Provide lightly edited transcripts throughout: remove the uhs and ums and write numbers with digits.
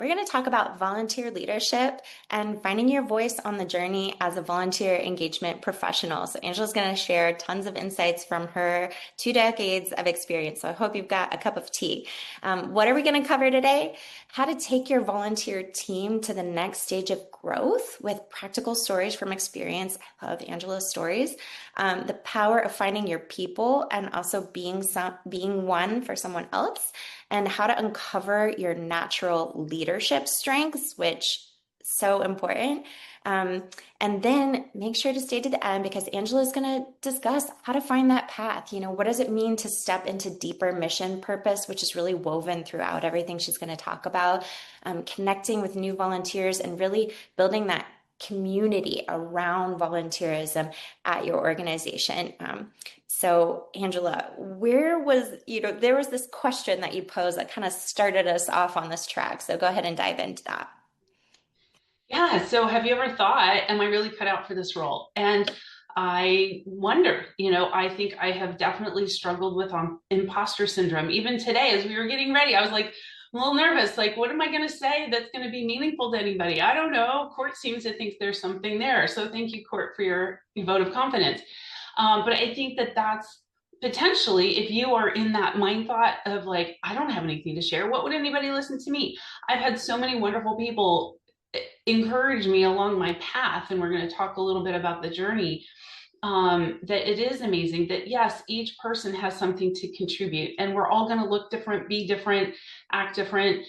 We're going to talk about volunteer leadership and finding your voice on the journey as a volunteer engagement professional. So, Angela's going to share tons of insights from her 2 decades of experience. So, I hope you've got a cup of tea. What are we going to cover today? How to take your volunteer team to the next stage of growth with practical stories from experience. I love Angela's stories. The power of finding your people and also being one for someone else, and how to uncover your natural leadership strengths, which is so important. And then make sure to stay to the end because Angela is going to discuss how to find that path. What does it mean to step into deeper mission purpose, which is really woven throughout everything she's going to talk about, connecting with new volunteers and really building that community around volunteerism at your organization. So, Angela, there was this question that you posed that kind of started us off on this track. So go ahead and dive into that. Yeah. So have you ever thought, am I really cut out for this role? And I wonder, I think I have definitely struggled with imposter syndrome. Even today, as we were getting ready, I was like a little nervous. Like, what am I going to say that's going to be meaningful to anybody? I don't know. Court seems to think there's something there. So thank you, Court, for your vote of confidence. But I think that that's potentially, if you are in that mind thought of like, I don't have anything to share, what would anybody listen to me? I've had so many wonderful people encourage me along my path, and we're going to talk a little bit about the journey. That it is amazing that yes, each person has something to contribute, and we're all going to look different, be different, act different,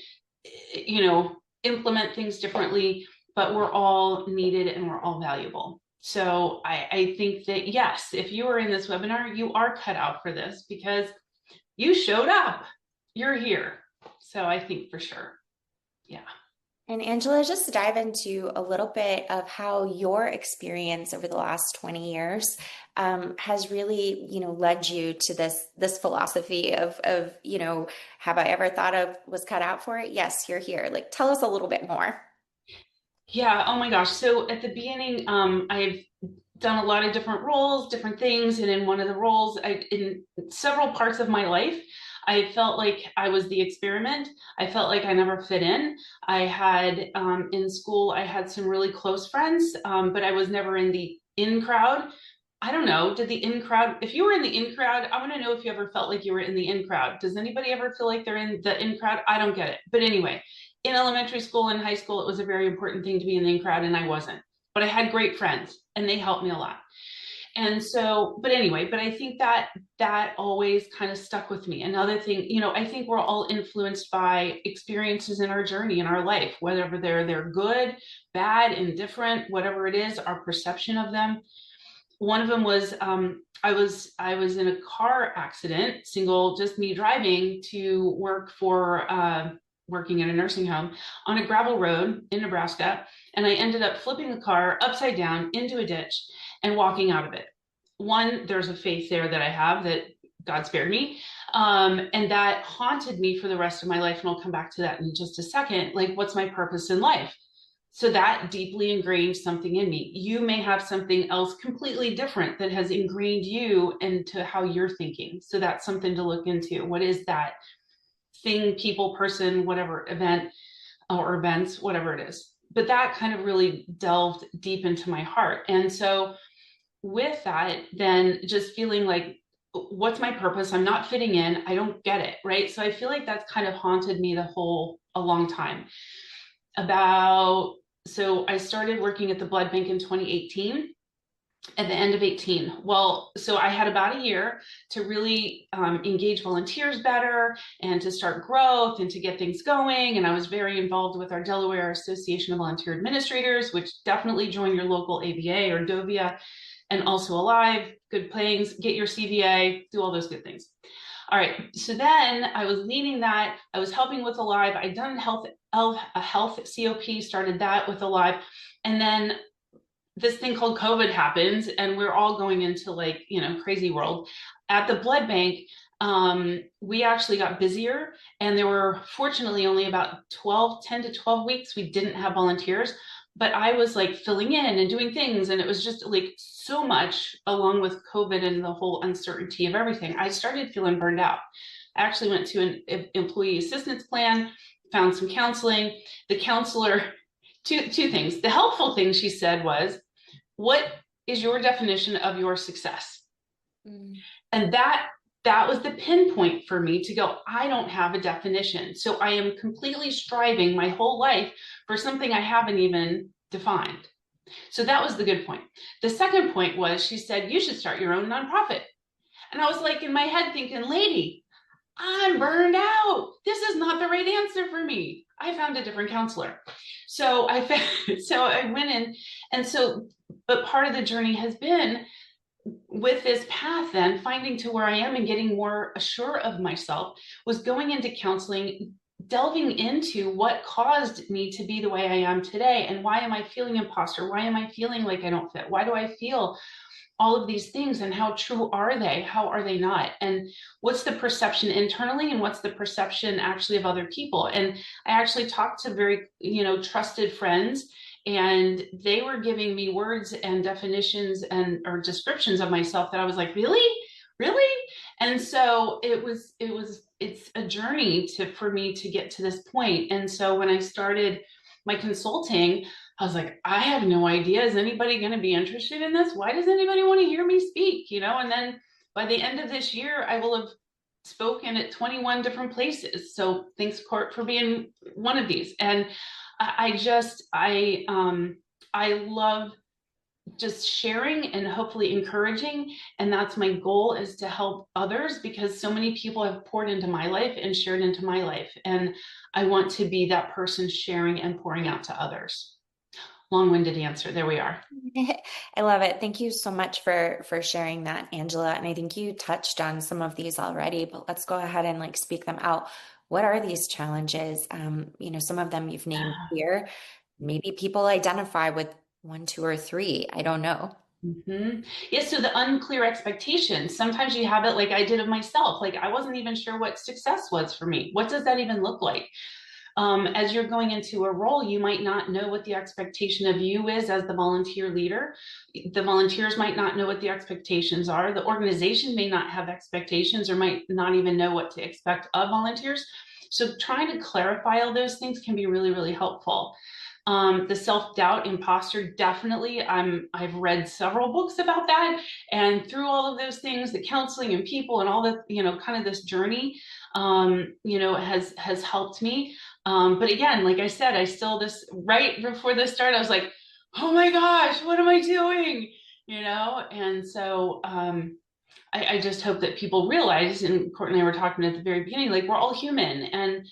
implement things differently, but we're all needed and we're all valuable. So I think that yes, if you are in this webinar, you are cut out for this because you showed up, you're here. So I think for sure. Yeah. And Angela, just dive into a little bit of how your experience over the last 20 years has really, led you to this philosophy of, have I ever thought of was cut out for it? Yes, you're here. Like, tell us a little bit more. Yeah. Oh my gosh. So at the beginning, I've done a lot of different roles, different things. And in one of the roles, in several parts of my life, I felt like I was the experiment. I felt like I never fit in. I had, in school, I had some really close friends, but I was never in the in crowd. I don't know, did the in crowd, if you were in the in crowd, I want to know if you ever felt like you were in the in crowd. Does anybody ever feel like they're in the in crowd? I don't get it. But anyway, in elementary school and high school, it was a very important thing to be in the in crowd, and I wasn't. But I had great friends, and they helped me a lot. And so, but anyway, but I think that always kind of stuck with me. Another thing, I think we're all influenced by experiences in our journey in our life, whether they're good, bad, indifferent, whatever it is, our perception of them. One of them was I was in a car accident, single, just me driving to work for working in a nursing home on a gravel road in Nebraska, and I ended up flipping the car upside down into a ditch and walking out of it. One, there's a faith there that I have that God spared me. And that haunted me for the rest of my life. And I'll come back to that in just a second. Like, what's my purpose in life? So that deeply ingrained something in me. You may have something else completely different that has ingrained you into how you're thinking. So that's something to look into. What is that thing, people, person, whatever, event or events, whatever it is? But that kind of really delved deep into my heart. And so with that, then just feeling like, what's my purpose? I'm not fitting in. I don't get it. Right. So I feel like that's kind of haunted me a long time. So I started working at the blood bank in 2018 at the end of 18. Well, so I had about a year to really engage volunteers better and to start growth and to get things going. And I was very involved with our Delaware Association of Volunteer Administrators, which definitely join your local AVA or DOVIA, and also Alive, good playings, get your CVA, do all those good things. All right, so then I was leading that. I was helping with Alive. I'd done a health COP, started that with Alive. And then this thing called COVID happens, and we're all going into crazy world. At the blood bank, we actually got busier, and there were fortunately only about 10 to 12 weeks we didn't have volunteers, but I was like filling in and doing things, and it was just like so much, along with COVID and the whole uncertainty of everything. I started feeling burned out. I actually went to an employee assistance plan found some counseling. The counselor, two things. The helpful thing she said was, what is your definition of your success? Mm. And that was the pinpoint for me to go, I don't have a definition. So I am completely striving my whole life for something I haven't even defined. So that was the good point. The second point was she said, you should start your own nonprofit. And I was like in my head thinking, lady, I'm burned out. This is not the right answer for me. I found a different counselor. So I found, so I went in. And so, but part of the journey has been with this path, then finding to where I am and getting more assured of myself was going into counseling, delving into what caused me to be the way I am today. And why am I feeling imposter? Why am I feeling like I don't fit? Why do I feel all of these things, and how true are they? How are they not? And what's the perception internally and what's the perception actually of other people? And I actually talked to very, trusted friends, and they were giving me words and definitions and or descriptions of myself that I was like, really? And so it's a journey for me to get to this point. And so when I started my consulting, I was like, I have no idea. Is anybody going to be interested in this? Why does anybody want to hear me speak? And then by the end of this year, I will have spoken at 21 different places. So thanks, Court, for being one of these. And I love just sharing and hopefully encouraging. And that's my goal, is to help others, because so many people have poured into my life and shared into my life. And I want to be that person sharing and pouring out to others. Long-winded answer. There we are. I love it. Thank you so much for sharing that, Angela. And I think you touched on some of these already, but let's go ahead and like speak them out. What are these challenges? Some of them you've named here. Maybe people identify with one, two, or three. I don't know. Mm-hmm. Yeah, so the unclear expectations. Sometimes you have it like I did of myself. Like I wasn't even sure what success was for me. What does that even look like? As you're going into a role, you might not know what the expectation of you is as the volunteer leader. The volunteers might not know what the expectations are. The organization may not have expectations or might not even know what to expect of volunteers. So trying to clarify all those things can be really, really helpful. The self-doubt, imposter, definitely. I've read several books about that, and through all of those things, the counseling and people and all the, kind of this journey, has helped me. But again, like I said, I still this right before this start, I was like, oh my gosh, what am I doing? And so I just hope that people realize, and Courtney and I were talking at the very beginning, like we're all human and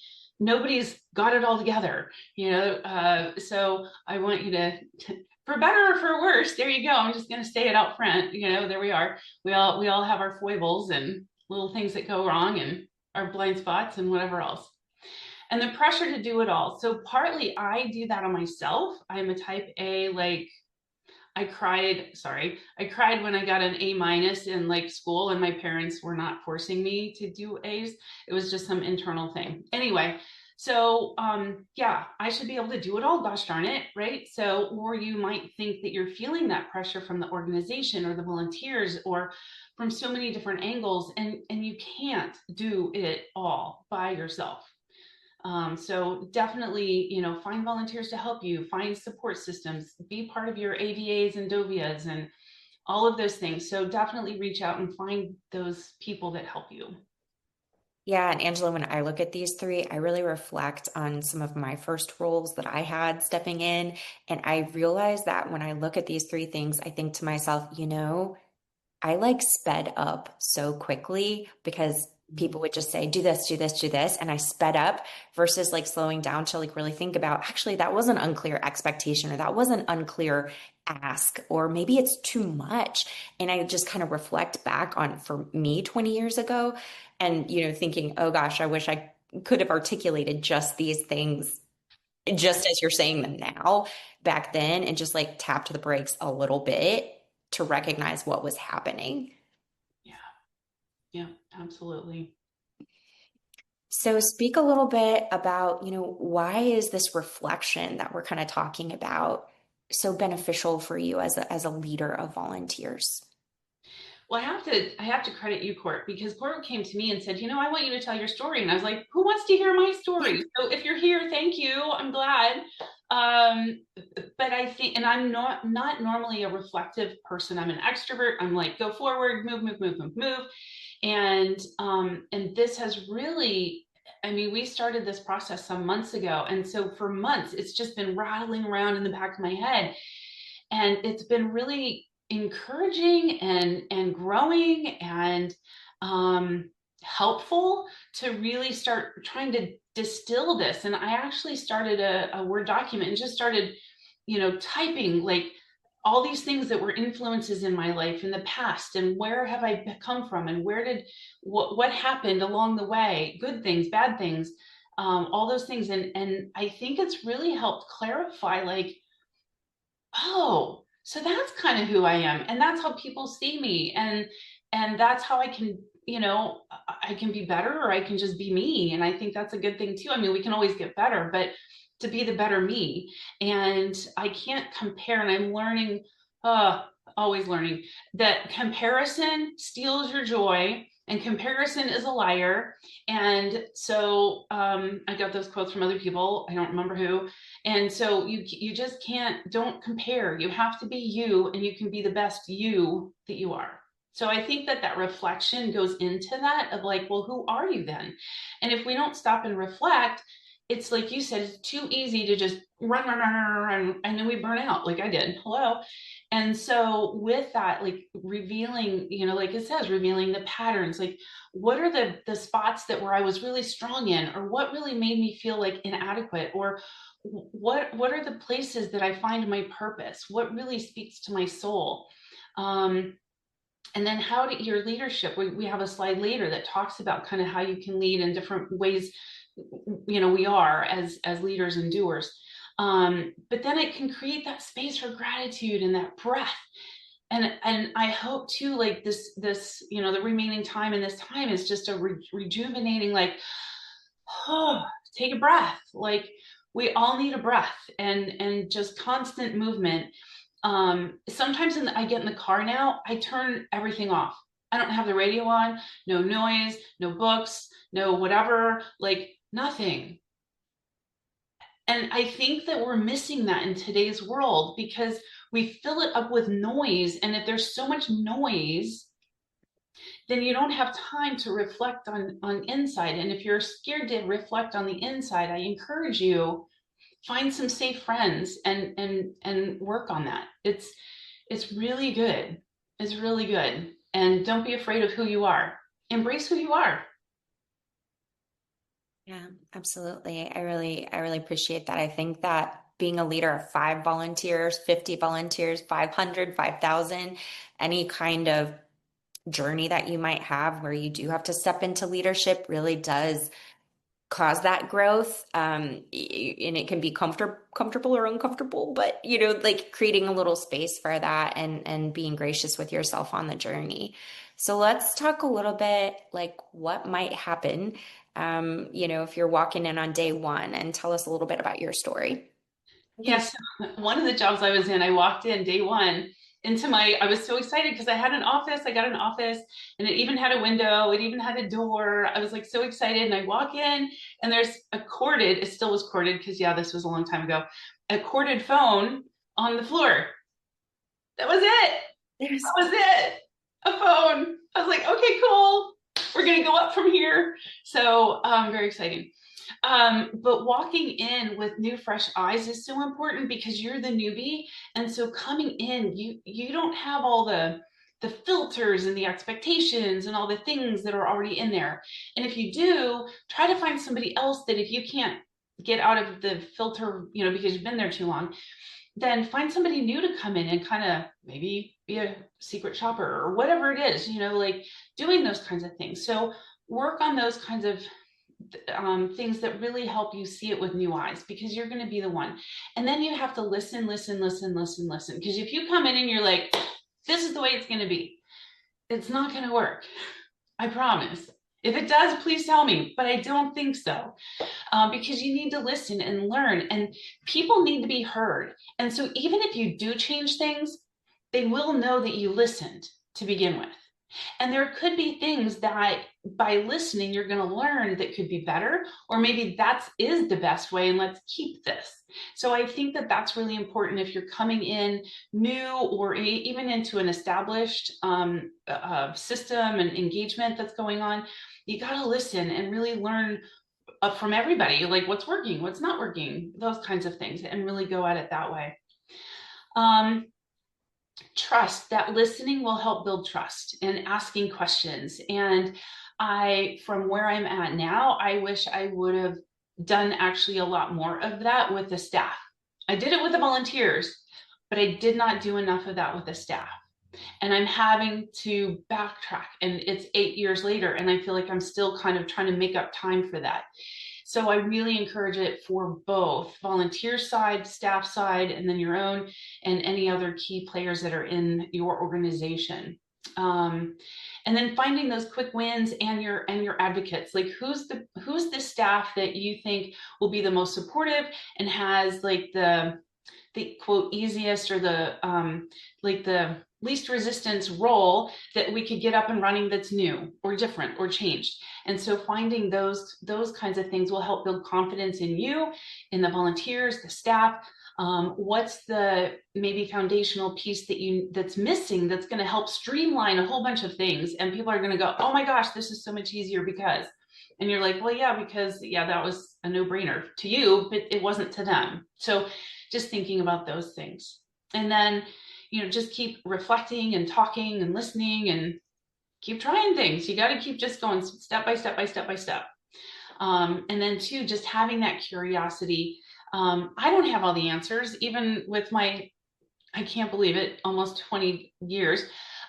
nobody's got it all together, so I want you to, for better or for worse, there you go. I'm just going to say it out front. There we are. We all have our foibles and little things that go wrong and our blind spots and whatever else. And the pressure to do it all. So partly I do that on myself. I'm a type A, like I cried when I got an A minus in like school, and my parents were not forcing me to do A's. It was just some internal thing. Anyway, so yeah, I should be able to do it all, gosh darn it, right? So, or you might think that you're feeling that pressure from the organization or the volunteers or from so many different angles, and you can't do it all by yourself. So definitely, find volunteers to help you, find support systems, be part of your AVAs and DOVIAs and all of those things. So definitely reach out and find those people that help you. Yeah, and Angela, when I look at these three, I really reflect on some of my first roles that I had stepping in. And I realize that when I look at these three things, I think to myself, I like sped up so quickly because people would just say, do this, do this, do this. And I sped up versus like slowing down to like really think about, actually, that was an unclear expectation or that was an unclear ask, or maybe it's too much. And I just kind of reflect back on for me 20 years ago and, thinking, oh gosh, I wish I could have articulated just these things just as you're saying them now back then and just like tapped the brakes a little bit to recognize what was happening. Yeah, yeah, absolutely. So speak a little bit about, why is this reflection that we're kind of talking about so beneficial for you as a leader of volunteers? Well, I have to credit you, Court, because Court came to me and said, I want you to tell your story. And I was like, who wants to hear my story? So if you're here, thank you. I'm glad. Um, but I think, and I'm not normally a reflective person. I'm an extrovert. I'm like, go forward, move, move, move, move, move. And this has really, I mean, we started this process some months ago. And so for months, it's just been rattling around in the back of my head. And it's been really encouraging and growing and helpful to really start trying to distill this. And I actually started a Word document and just started, typing like all these things that were influences in my life in the past, and where have I come from, and where did what happened along the way, good things, bad things, all those things. And I think it's really helped clarify, like, oh, so that's kind of who I am, and that's how people see me, and that's how I can, I can be better, or I can just be me. And I think that's a good thing too. I mean, we can always get better, but to be the better me. And I can't compare, and I'm learning, always learning, that comparison steals your joy, and comparison is a liar. And so I got those quotes from other people. I don't remember who. And so you just don't compare. You have to be you, and you can be the best you that you are. So I think that reflection goes into that, of like, well, who are you then? And if we don't stop and reflect, it's like you said, it's too easy to just run, run, run, run, run, and then we burn out, like I did. Hello. And so with that, like revealing, like it says, revealing the patterns, like what are the spots that where I was really strong in, or what really made me feel like inadequate, or what are the places that I find my purpose? What really speaks to my soul? And then how to your leadership. We have a slide later that talks about kind of how you can lead in different ways, we are as leaders and doers. But then it can create that space for gratitude and that breath. And I hope too, like this, the remaining time in this time is just a rejuvenating, like, oh, take a breath. Like we all need a breath, and just constant movement. Sometimes I get in the car now, I turn everything off. I don't have the radio on, no noise, no books, no whatever, like nothing. And I think that we're missing that in today's world, because we fill it up with noise. And if there's so much noise, then you don't have time to reflect on inside. And if you're scared to reflect on the inside, I encourage you, find some safe friends and work on that. It's really good. It's really good. And don't be afraid of who you are. Embrace who you are. Yeah, absolutely. I really appreciate that. I think that being a leader of 5 volunteers, 50 volunteers, 500, 5,000, any kind of journey that you might have where you do have to step into leadership really does cause that growth. And it can be comfortable or uncomfortable, but like creating a little space for that, and being gracious with yourself on the journey. So let's talk a little bit like what might happen, if you're walking in on day one, and tell us a little bit about your story. Yes, one of the jobs I was in, I walked in day one into I was so excited because I had an office. I got an office, and it even had a window. It even had a door. I was like so excited. And I walk in, and there's it still was corded because, yeah, this was a long time ago, a corded phone on the floor. That was it. There's That was it. A phone. I was like, okay, cool. We're going to go up from here. So very exciting. But walking in with new, fresh eyes is so important, because you're the newbie. And so coming in, you don't have all the filters and the expectations and all the things that are already in there. And if you do, try to find somebody else that, if you can't get out of the filter, because you've been there too long, then find somebody new to come in and kind of maybe be a secret shopper or whatever it is, like doing those kinds of things. So work on those kinds of things that really help you see it with new eyes, because you're going to be the one. And then you have to listen, listen, listen, listen, listen. Because if you come in and you're like, this is the way it's going to be, it's not going to work. I promise. If it does, please tell me, but I don't think so, because you need to listen and learn, and people need to be heard. And so even if you do change things, they will know that you listened to begin with. And there could be things that by listening, you're going to learn that could be better, or maybe that is the best way and let's keep this. So I think that that's really important if you're coming in new or even into an established system and engagement that's going on. You got to listen and really learn from everybody, like what's working, what's not working, those kinds of things, and really go at it that way. Um, Trust, that listening will help build trust and asking questions. And from where I'm at now, I wish I would have done actually a lot more of that with the staff. I did it with the volunteers, but I did not do enough of that with the staff. And I'm having to backtrack, and it's 8 years later, and I feel like I'm still kind of trying to make up time for that. So I really encourage it for both volunteer side, staff side, and then your own and any other key players that are in your organization. And then finding those quick wins and your advocates, like who's the staff that you think will be the most supportive and has like the quote easiest or the least resistance role that we could get up and running that's new or different or changed. And so finding those kinds of things will help build confidence in you, in the volunteers, the staff. What's the maybe foundational piece that's missing that's going to help streamline a whole bunch of things, and people are going to go, oh my gosh, this is so much easier because, and you're like, well, yeah, because yeah, that was a no-brainer to you, but it wasn't to them. So just thinking about those things. And then, just keep reflecting and talking and listening and keep trying things. You got to keep just going step by step by step by step. And then two, just having that curiosity. I don't have all the answers, even with I can't believe it, almost 20 years.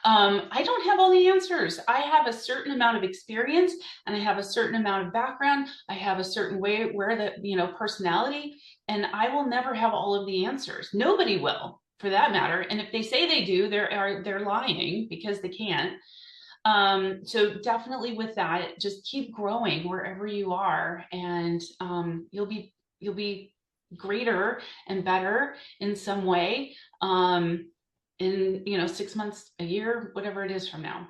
I don't have all the answers. I have a certain amount of experience and I have a certain amount of background. I have a certain way where personality, and I will never have all of the answers. Nobody will, for that matter. And if they say they do, they're lying because they can't. So definitely with that, just keep growing wherever you are, and you'll be greater and better in some way. In 6 months, a year, whatever it is from now.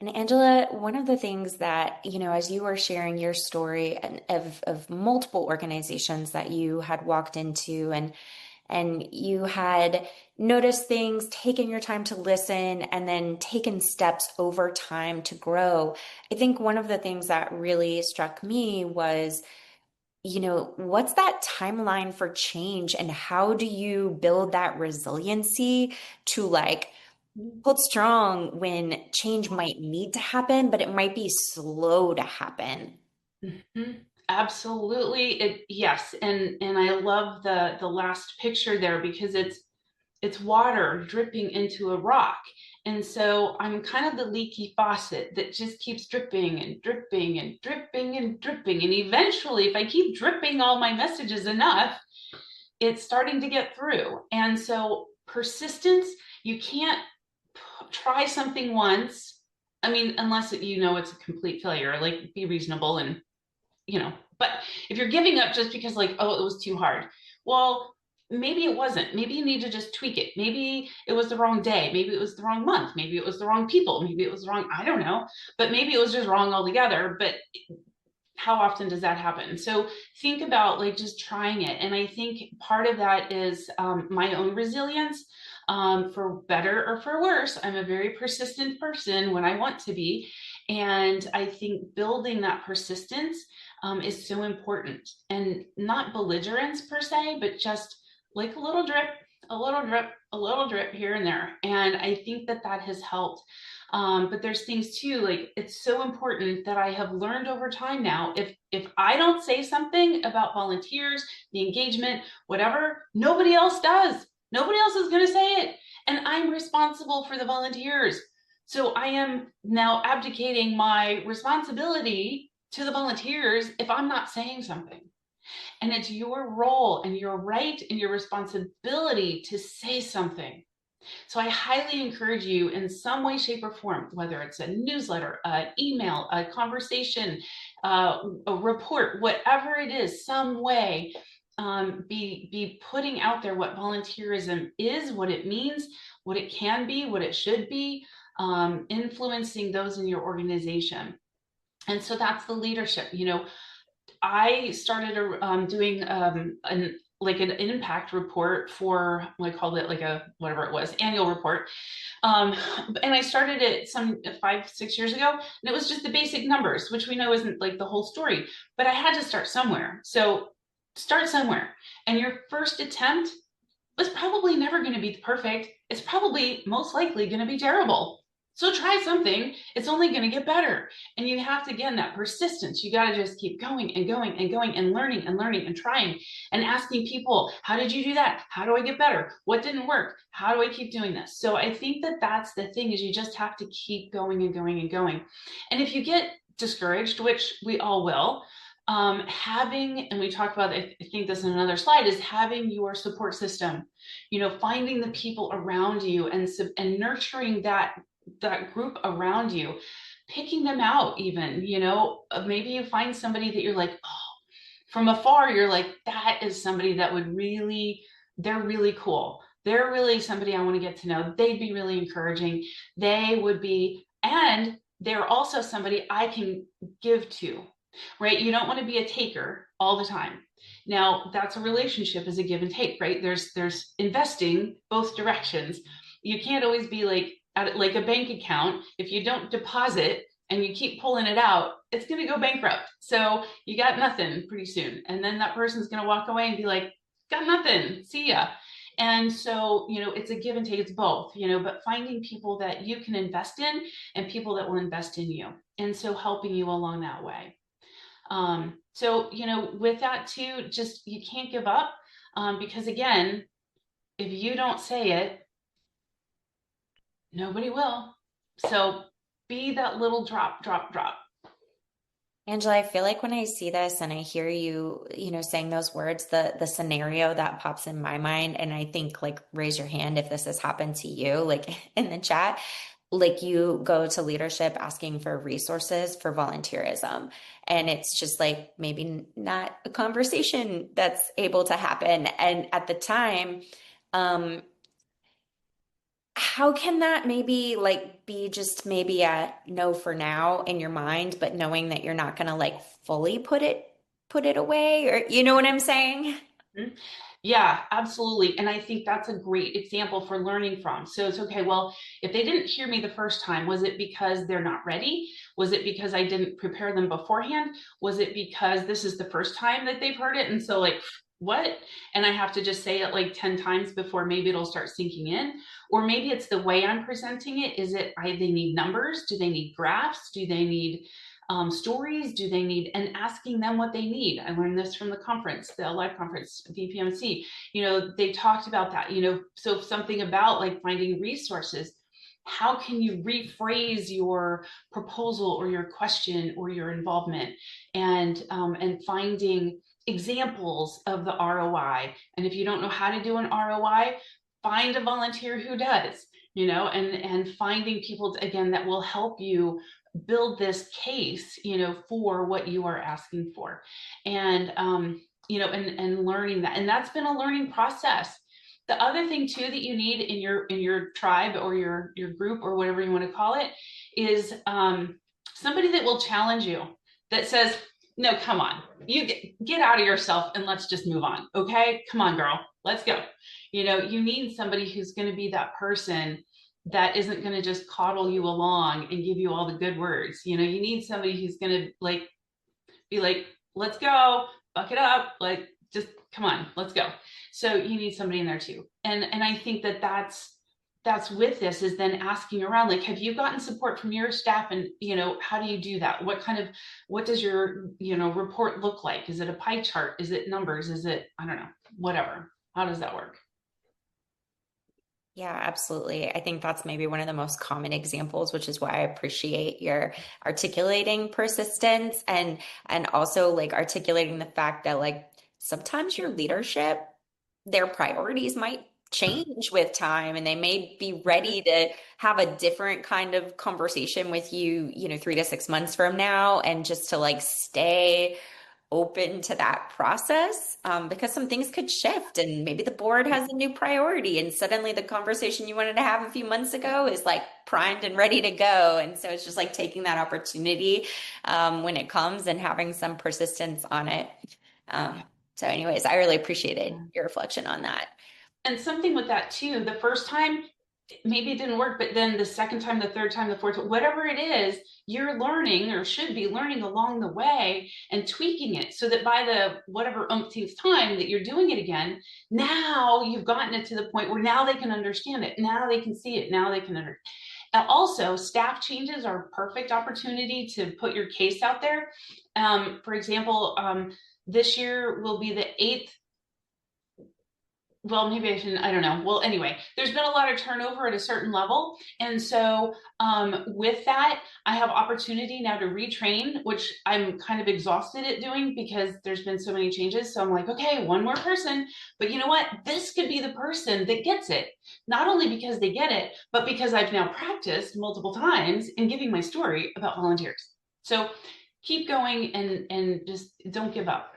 And Angela, one of the things that, as you were sharing your story of multiple organizations that you had walked into and you had noticed things, taken your time to listen, and then taken steps over time to grow. I think one of the things that really struck me was, what's that timeline for change and how do you build that resiliency to like hold strong when change might need to happen, but it might be slow to happen? Mhm. Absolutely. Yes. And I love the last picture there because it's water dripping into a rock. And so I'm kind of the leaky faucet that just keeps dripping and dripping and dripping and dripping. And eventually, if I keep dripping all my messages enough, it's starting to get through. And so persistence, you can't try something once. I mean, unless it's a complete failure, like be reasonable and, but if you're giving up just because like, oh, it was too hard, well, maybe it wasn't. Maybe you need to just tweak it. Maybe it was the wrong day. Maybe it was the wrong month. Maybe it was the wrong people. Maybe it was wrong. I don't know. But maybe it was just wrong altogether. But how often does that happen? So think about like just trying it. And I think part of that is my own resilience. For better or for worse, I'm a very persistent person when I want to be. And I think building that persistence is so important, and not belligerence per se, but just like a little drip, a little drip, a little drip here and there. And I think that has helped. But there's things too, like it's so important that I have learned over time now. If I don't say something about volunteers, the engagement, whatever, nobody else does. Nobody else is going to say it. And I'm responsible for the volunteers. So I am now abdicating my responsibility to the volunteers if I'm not saying something. And it's your role and your right and your responsibility to say something. So I highly encourage you in some way, shape, or form, whether it's a newsletter, an email, a conversation, a report, whatever it is, some way, be putting out there what volunteerism is, what it means, what it can be, what it should be, influencing those in your organization. And so that's the leadership. I started doing an impact report for, I called it like a whatever it was, annual report. Um, and I started it some 5, 6 years ago, and it was just the basic numbers, which we know isn't like the whole story, but I had to start somewhere. So start somewhere. And your first attempt was probably never going to be perfect. It's probably most likely going to be terrible. So try something. It's only going to get better. And you have to, again, that persistence. You got to just keep going and going and going and learning and trying and asking people, how did you do that? How do I get better? What didn't work? How do I keep doing this? So I think that that's the thing, is you just have to keep going and going and going. And if you get discouraged, which we all will, having, and we talked about, I think this in another slide, is having your support system, finding the people around you and nurturing that group around you, picking them out even, maybe you find somebody that you're like, oh, from afar, you're like, that is somebody that would really, they're really cool. They're really somebody I want to get to know. They'd be really encouraging. They would be, and they're also somebody I can give to, right? You don't want to be a taker all the time. Now, that's a relationship, is a give and take, right? There's investing both directions. You can't always be like a bank account. If you don't deposit and you keep pulling it out, it's going to go bankrupt. So you got nothing pretty soon. And then that person's going to walk away and be like, got nothing. See ya. And so, it's a give and take, it's both, but finding people that you can invest in and people that will invest in you. And so helping you along that way. So, with that too, just, you can't give up, because again, if you don't say it, nobody will. So be that little drop, drop, drop. Angela, I feel like when I see this and I hear you, saying those words, the scenario that pops in my mind, and I think like raise your hand if this has happened to you, like in the chat, like you go to leadership asking for resources for volunteerism. And it's just like maybe not a conversation that's able to happen. And at the time, um, how can that maybe like be just maybe a no for now in your mind, but knowing that you're not gonna like fully put it away, or you know what I'm saying? Mhm. Yeah, absolutely. And I think that's a great example for learning from. So it's okay. Well, if they didn't hear me the first time, was it because they're not ready? Was it because I didn't prepare them beforehand? Was it because this is the first time that they've heard it? And so, like, what? And I have to just say it like 10 times before maybe it'll start sinking in. Or maybe it's the way I'm presenting it. Is it, they need numbers? Do they need graphs? Do they need stories? Do they need, and asking them what they need? I learned this from the conference, the live conference, VPMC. They talked about that, so something about like finding resources. How can you rephrase your proposal or your question or your involvement, and finding examples of the ROI. And if you don't know how to do an ROI, find a volunteer who does, and finding people, again, that will help you build this case, for what you are asking for. And, and learning that. And that's been a learning process. The other thing too that you need in your tribe or your group or whatever you want to call it is somebody that will challenge you, that says, no, come on, you get out of yourself and let's just move on. Okay, come on, girl, let's go. You need somebody who's going to be that person that isn't going to just coddle you along and give you all the good words. You need somebody who's going to be like, let's go, buck it up, like, just come on, let's go. So you need somebody in there too. And I think that's with this, is then asking around, like, have you gotten support from your staff? And how do you do that? What does your report look like? Is it a pie chart? Is it numbers? Is it, I don't know, whatever? How does that work? Yeah, absolutely. I think that's maybe one of the most common examples, which is why I appreciate your articulating persistence and also like articulating the fact that like sometimes your leadership, their priorities might change with time and they may be ready to have a different kind of conversation with you, 3 to 6 months from now, and just to like stay open to that process because some things could shift and maybe the board has a new priority and suddenly the conversation you wanted to have a few months ago is like primed and ready to go. And so it's just like taking that opportunity when it comes and having some persistence on it. Um, so anyways, I really appreciated Yeah. your reflection on that. And something with that too, the first time, maybe it didn't work, but then the second time, the third time, the fourth, whatever it is, you're learning or should be learning along the way and tweaking it so that by the whatever umpteenth time that you're doing it again, now you've gotten it to the point where now they can understand it. Now they can see it. Now they can understand. Also, staff changes are a perfect opportunity to put your case out there. For example, this year will be the eighth, well, maybe I shouldn't, I don't know. Well, anyway, there's been a lot of turnover at a certain level. And so with that, I have opportunity now to retrain, which I'm kind of exhausted at doing because there's been so many changes. So I'm like, okay, one more person. But you know what? This could be the person that gets it. Not only because they get it, but because I've now practiced multiple times in giving my story about volunteers. So keep going and just don't give up.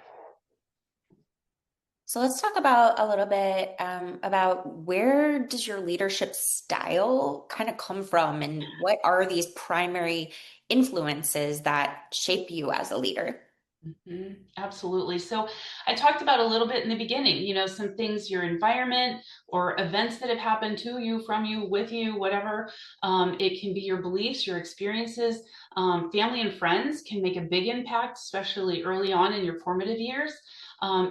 So let's talk about a little bit about where does your leadership style kind of come from, and what are these primary influences that shape you as a leader? Absolutely. So I talked about a little bit in the beginning, some things, your environment or events that have happened to you, from you, with you, whatever. It can be your beliefs, your experiences. Family and friends can make a big impact, especially early on in your formative years.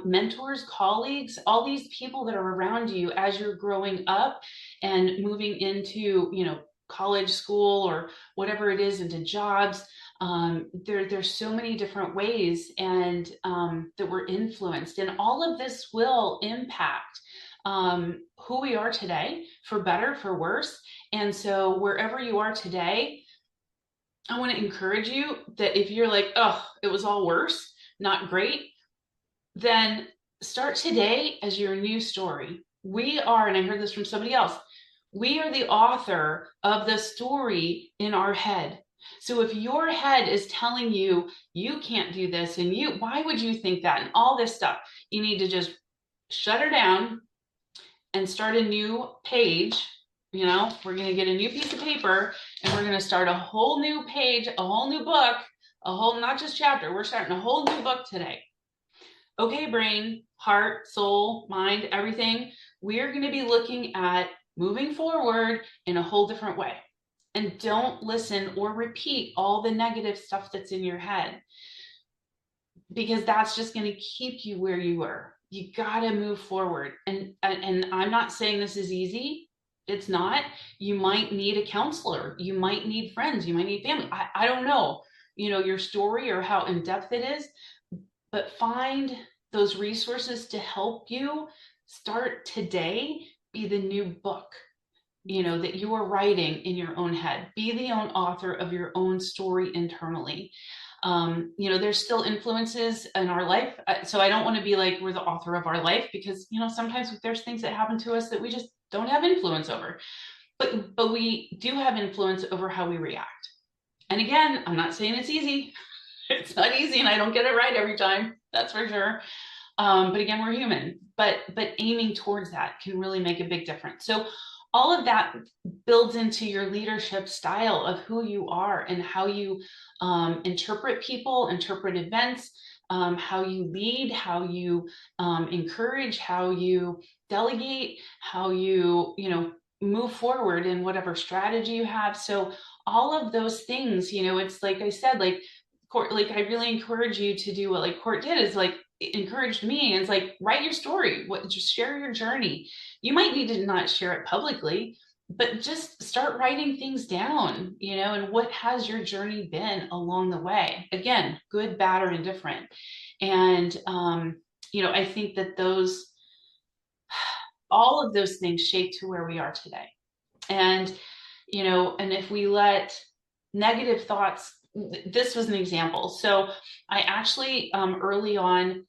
Mentors, colleagues, all these people that are around you as you're growing up and moving into, college, school, or whatever it is, into jobs. There's so many different ways and that we're influenced, and all of this will impact who we are today, for better, for worse. And so wherever you are today, I want to encourage you that if you're like, oh, it was all worse, not great, then start today as your new story. We are, and I heard this from somebody else, we are the author of the story in our head. So if your head is telling you you can't do this and why would you think that and all this stuff, you need to just shut her down and start a new page. We're going to get a new piece of paper and we're going to start a whole new page, a whole new book, a whole, not just chapter, we're starting a whole new book today. Okay, brain, heart, soul, mind, everything, we're going to be looking at moving forward in a whole different way. And don't listen or repeat all the negative stuff that's in your head, because that's just going to keep you where you were. You got to move forward. And I'm not saying this is easy. It's not. You might need a counselor. You might need friends. You might need family. I don't know, your story or how in depth it is, but find those resources to help you start today. Be the new book, that you are writing in your own head. Be the own author of your own story internally. There's still influences in our life. So I don't want to be like we're the author of our life, because, sometimes there's things that happen to us that we just don't have influence over. But we do have influence over how we react. And again, I'm not saying it's easy. It's not easy, and I don't get it right every time. That's for sure. But again, we're human. But aiming towards that can really make a big difference. So all of that builds into your leadership style of who you are and how you interpret people, interpret events, how you lead, how you encourage, how you delegate, how you move forward in whatever strategy you have. So all of those things, it's like I said, like Court, like I really encourage you to do what like Court did, is like encouraged me, and it's like write your story, just share your journey. You might need to not share it publicly, but just start writing things down, and what has your journey been along the way? Again, good, bad, or indifferent. And I think that those, all of those things shape to where we are today. And and if we let negative thoughts, this was an example. So I actually early on,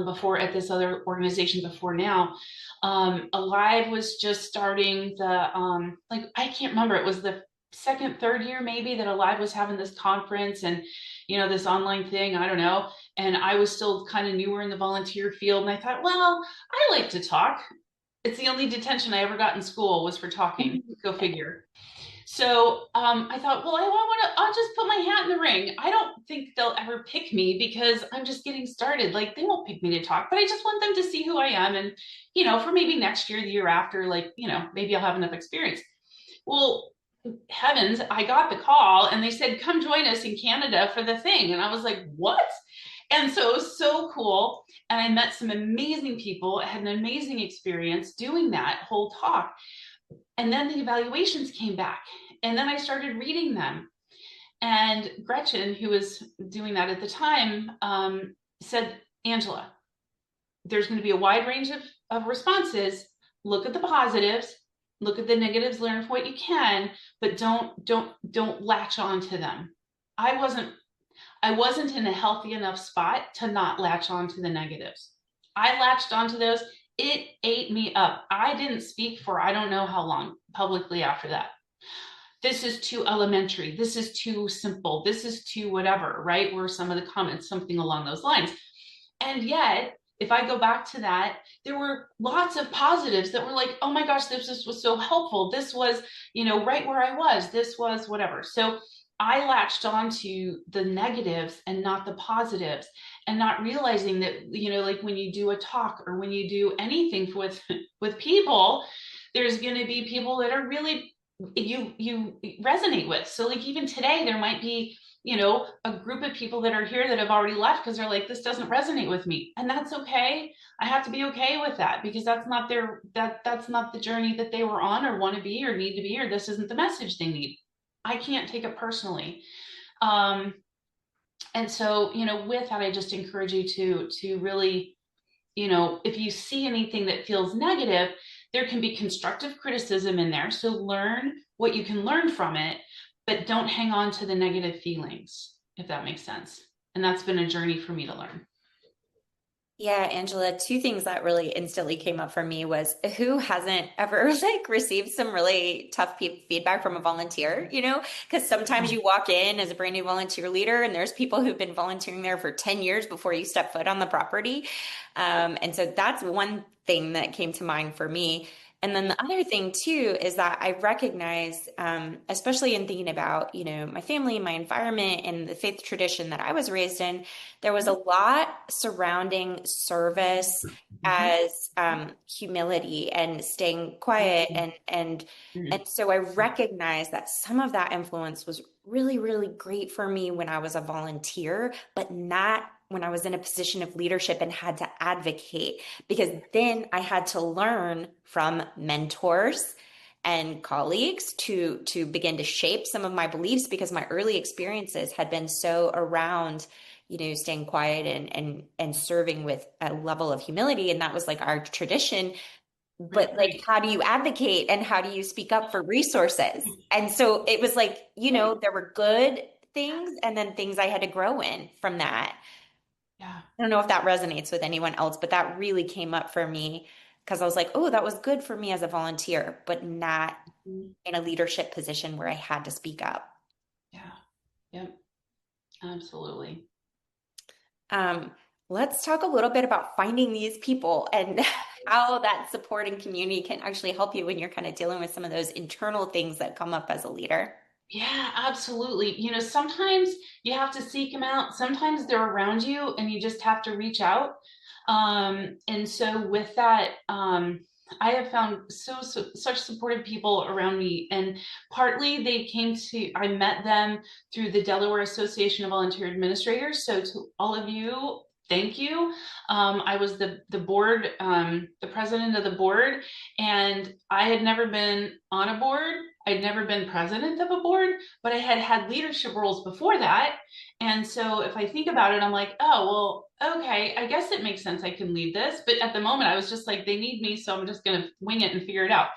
before at this other organization before now, Alive was just starting the like I can't remember, it was the second, third year maybe that Alive was having this conference, and this online thing, I don't know. And I was still kind of newer in the volunteer field. And I thought, well, I like to talk. It's the only detention I ever got in school was for talking. Go figure. So I thought, well, I'll just put my hat in the ring. I don't think they'll ever pick me because I'm just getting started. Like they won't pick me to talk, but I just want them to see who I am. And, for maybe next year, the year after, like, maybe I'll have enough experience. Well, heavens, I got the call and they said, come join us in Canada for the thing. And I was like, what? And so it was so cool. And I met some amazing people. I had an amazing experience doing that whole talk. And then the evaluations came back. And then I started reading them. And Gretchen, who was doing that at the time, said, Angela, there's going to be a wide range of responses. Look at the positives, look at the negatives, learn what you can, but don't latch on to them. I wasn't in a healthy enough spot to not latch on to the negatives. I latched onto those. It ate me up. I didn't speak for I don't know how long publicly after that. This is too elementary. This is too simple. This is too whatever, right? Were some of the comments, something along those lines. And yet, if I go back to that, there were lots of positives that were like, oh my gosh, this was so helpful. This was, right where I was. This was whatever. So I latched on to the negatives and not the positives, and not realizing that, like when you do a talk or when you do anything with people, there's going to be people that are really you resonate with. So like even today, there might be, a group of people that are here that have already left because they're like, this doesn't resonate with me. And that's okay. I have to be okay with that because that's not that's not the journey that they were on or want to be or need to be, or this isn't the message they need. I can't take it personally. And so, with that, I just encourage you to really, if you see anything that feels negative, there can be constructive criticism in there. So learn what you can learn from it, but don't hang on to the negative feelings, if that makes sense. And that's been a journey for me to learn. Yeah, Angela, two things that really instantly came up for me was who hasn't ever like received some really tough feedback from a volunteer, Because sometimes you walk in as a brand new volunteer leader and there's people who've been volunteering there for 10 years before you step foot on the property. And so that's one thing that came to mind for me. And then the other thing too is that I recognize, especially in thinking about, my family, my environment, and the faith tradition that I was raised in, there was a lot surrounding service Mhm. as humility and staying quiet and so I recognize that some of that influence was really, really great for me when I was a volunteer, but not when I was in a position of leadership and had to advocate, because then I had to learn from mentors and colleagues to begin to shape some of my beliefs because my early experiences had been so around staying quiet and serving with a level of humility, and that was like our tradition. Right, But like, right. how do you advocate and how do you speak up for resources? And so it was like, Right. there were good things and then things I had to grow in from that. Yeah. I don't know if that resonates with anyone else, but that really came up for me because I was like, oh, that was good for me as a volunteer, but not Mhm. in a leadership position where I had to speak up. Yeah. Yep. Absolutely. Um, let's talk a little bit about finding these people and how that support and community can actually help you when you're kind of dealing with some of those internal things that come up as a leader. Yeah, absolutely. Sometimes you have to seek them out. Sometimes they're around you and you just have to reach out. And so with that, I have found such supportive people around me. And partly I met them through the Delaware Association of Volunteer Administrators. So to all of you, thank you. I was the board, the president of the board, and I had never been on a board. I'd never been president of a board, but I had had leadership roles before that. And so if I think about it, I'm like, oh, well, okay, I guess it makes sense I can lead this. But at the moment, I was just like, they need me, so I'm just going to wing it and figure it out.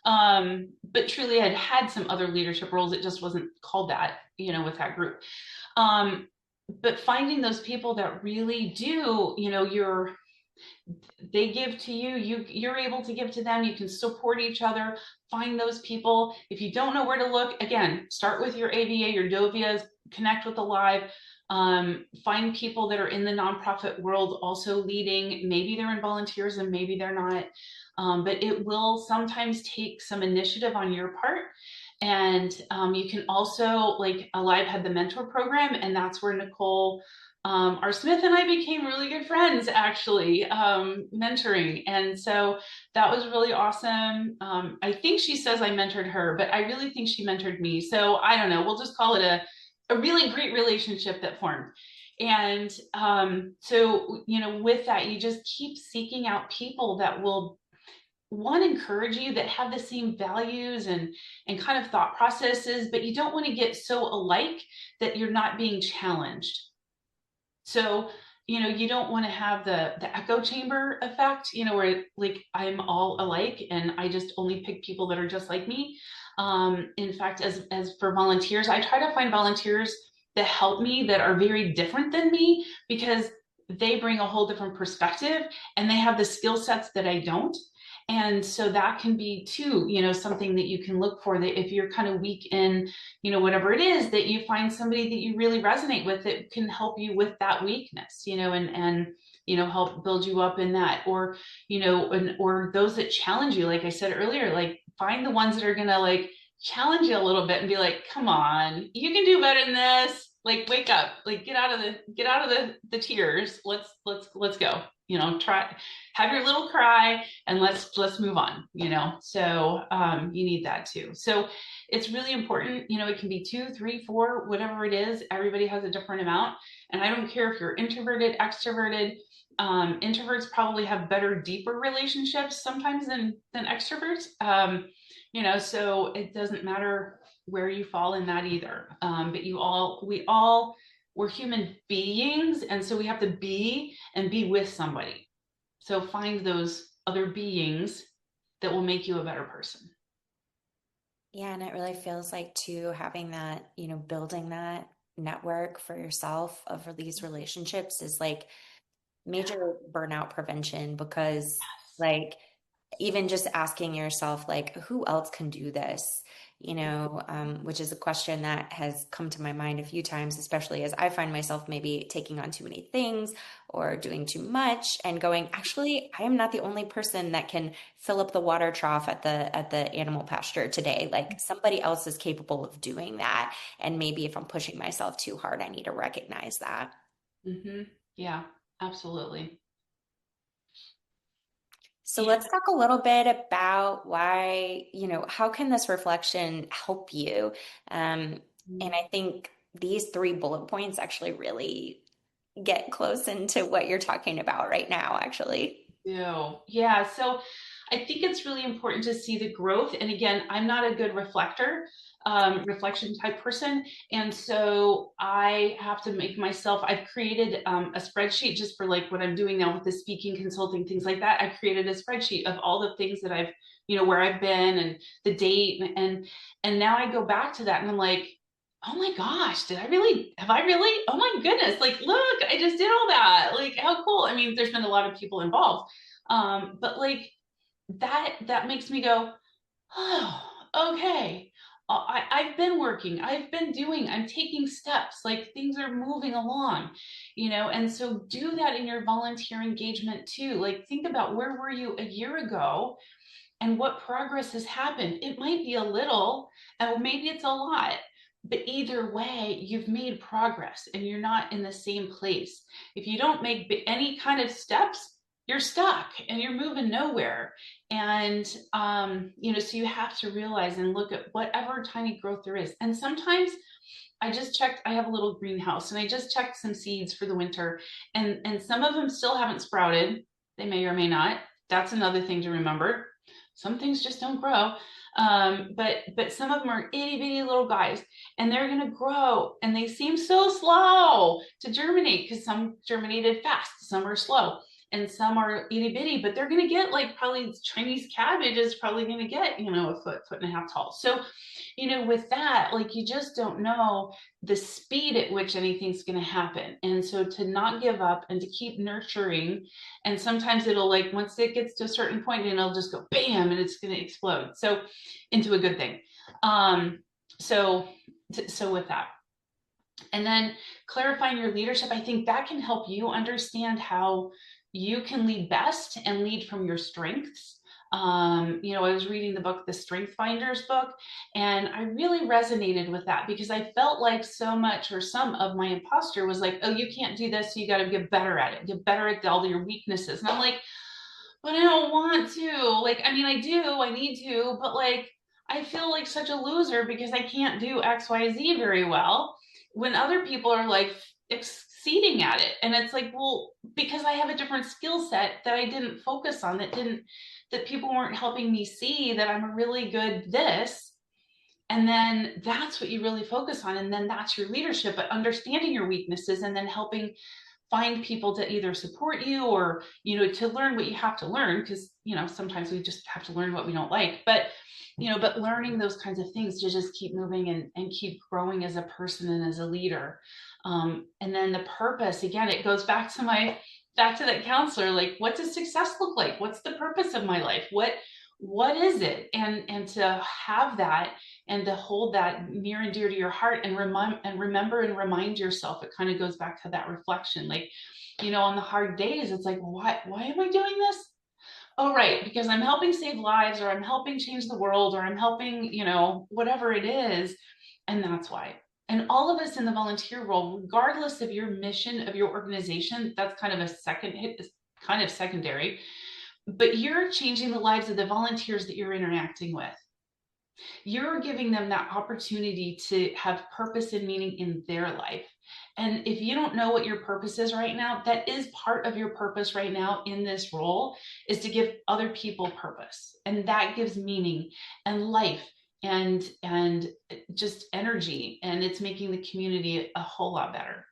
But truly, I'd had some other leadership roles. It just wasn't called that, with that group. But finding those people that really do, they give to you're able to give to them, you can support each other, find those people. If you don't know where to look, again, start with your AVA, your dovias, connect with the live, Find people that are in the nonprofit world also leading. Maybe they're in volunteers and maybe they're not. But it will sometimes take some initiative on your part. And you can also, like, Alive had the mentor program, and that's where Nicole R. Smith and I became really good friends, actually, mentoring. And so that was really awesome. I think she says I mentored her, but I really think she mentored me. So I don't know, we'll just call it a really great relationship that formed. And so, with that, you just keep seeking out people that will, one, encourage you, that have the same values and kind of thought processes, but you don't want to get so alike that you're not being challenged. So, you don't want to have the echo chamber effect, where, like, I'm all alike and I just only pick people that are just like me. In fact, as for volunteers, I try to find volunteers that help me that are very different than me, because they bring a whole different perspective and they have the skill sets that I don't. And so that can be too, something that you can look for, that if you're kind of weak in, whatever it is, that you find somebody that you really resonate with that can help you with that weakness, and help build you up in that. Or, or those that challenge you, like I said earlier, like, find the ones that are gonna, like, challenge you a little bit and be like, come on, you can do better than this. Like, wake up, like, get out of the tears. Let's go. Try, have your little cry, and let's move on. So you need that too. So it's really important. It can be 2, 3, 4, whatever it is. Everybody has a different amount, and I don't care if you're introverted, extroverted. Introverts probably have better, deeper relationships sometimes than extroverts. So it doesn't matter where you fall in that either. But we're human beings, and so we have to be and be with somebody. So find those other beings that will make you a better person. Yeah, and it really feels like too having that, building that network for yourself of these relationships is like major burnout prevention because like even just asking yourself like who else can do this, which is a question that has come to my mind a few times, especially as I find myself maybe taking on too many things or doing too much and going, actually, I am not the only person that can fill up the water trough at the animal pasture today. Like somebody else is capable of doing that. And maybe if I'm pushing myself too hard, I need to recognize that. Mm-hmm. Yeah, absolutely. So Yeah. let's talk a little bit about why, how can this reflection help you? And I think these three bullet points actually really get close into what you're talking about right now, actually. Yeah. So I think it's really important to see the growth. And again, I'm not a good reflection type person. And so I have to make myself, I've created a spreadsheet just for, like, what I'm doing now with the speaking, consulting, things like that. I created a spreadsheet of all the things that I've, where I've been and the date. And now I go back to that and I'm like, oh my gosh, have I really? Oh my goodness. Like, look, I just did all that. Like, how cool. I mean, there's been a lot of people involved. But like, that makes me go, oh, okay. I've been working, I've been doing, I'm taking steps, like, things are moving along, and so do that in your volunteer engagement too. Like, think about, where were you a year ago and what progress has happened. It might be a little, and maybe it's a lot, but either way, you've made progress and you're not in the same place. If you don't make any kind of steps, you're stuck and you're moving nowhere. And, so you have to realize and look at whatever tiny growth there is. And sometimes I just checked, I have a little greenhouse and I just checked some seeds for the winter, and some of them still haven't sprouted. They may or may not. That's another thing to remember. Some things just don't grow. But some of them are itty bitty little guys, and they're gonna grow, and they seem so slow to germinate because some germinated fast, some are slow, and some are itty bitty, but they're gonna get, like, probably Chinese cabbage is probably gonna get, a foot and a half tall. So, with that, like, you just don't know the speed at which anything's going to happen. And so to not give up and to keep nurturing, and sometimes it'll, like, once it gets to a certain point, and it'll just go bam and it's going to explode. So into a good thing. So with that. And then clarifying your leadership, I think that can help you understand how you can lead best and lead from your strengths. I was reading the book, the Strength Finders book, and I really resonated with that because I felt like so much or some of my imposter was like, oh, you can't do this. So you got to get better at it, get better at all your weaknesses. And I'm like, but I don't want to. Like, I mean, I do, I need to, but like, I feel like such a loser because I can't do XYZ very well when other people are like exceeding at it. And it's like, well, because I have a different skill set that I didn't focus on, that people weren't helping me see that I'm a really good this. And then that's what you really focus on. And then that's your leadership, but understanding your weaknesses and then helping find people to either support you or to learn what you have to learn, because sometimes we just have to learn what we don't like, but learning those kinds of things to just keep moving and keep growing as a person and as a leader. And then the purpose, again, it goes back to that counselor, like, what does success look like? What's the purpose of my life? What is it? And to have that and to hold that near and dear to your heart and remember and remind yourself. It kind of goes back to that reflection, like, on the hard days, it's like, why am I doing this? Oh, right, because I'm helping save lives, or I'm helping change the world, or I'm helping, whatever it is. And that's why. And all of us in the volunteer role, regardless of your mission of your organization, that's kind of a second hit, kind of secondary, but you're changing the lives of the volunteers that you're interacting with. You're giving them that opportunity to have purpose and meaning in their life. And if you don't know what your purpose is right now, that is part of your purpose right now in this role, is to give other people purpose. And that gives meaning and life and just energy. And it's making the community a whole lot better.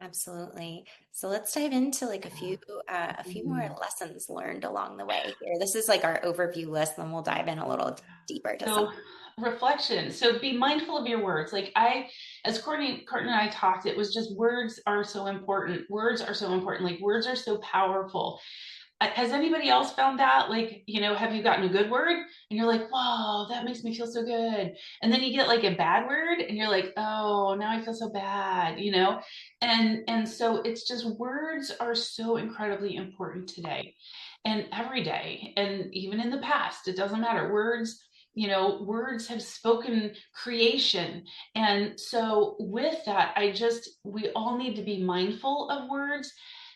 Absolutely. So let's dive into like a few more lessons learned along the way here. This is like our overview list, then we'll dive in a little deeper to some. So reflection. So be mindful of your words. Like as Courtney and I talked, it was just words are so important. Words are so important. Like words are so powerful. Has anybody else found that? Like, have you gotten a good word and you're like, whoa, that makes me feel so good. And then you get like a bad word and you're like, oh, now I feel so bad. And so it's just words are so incredibly important today and every day. And even in the past, it doesn't matter. Words have spoken creation. And so with that, we all need to be mindful of words.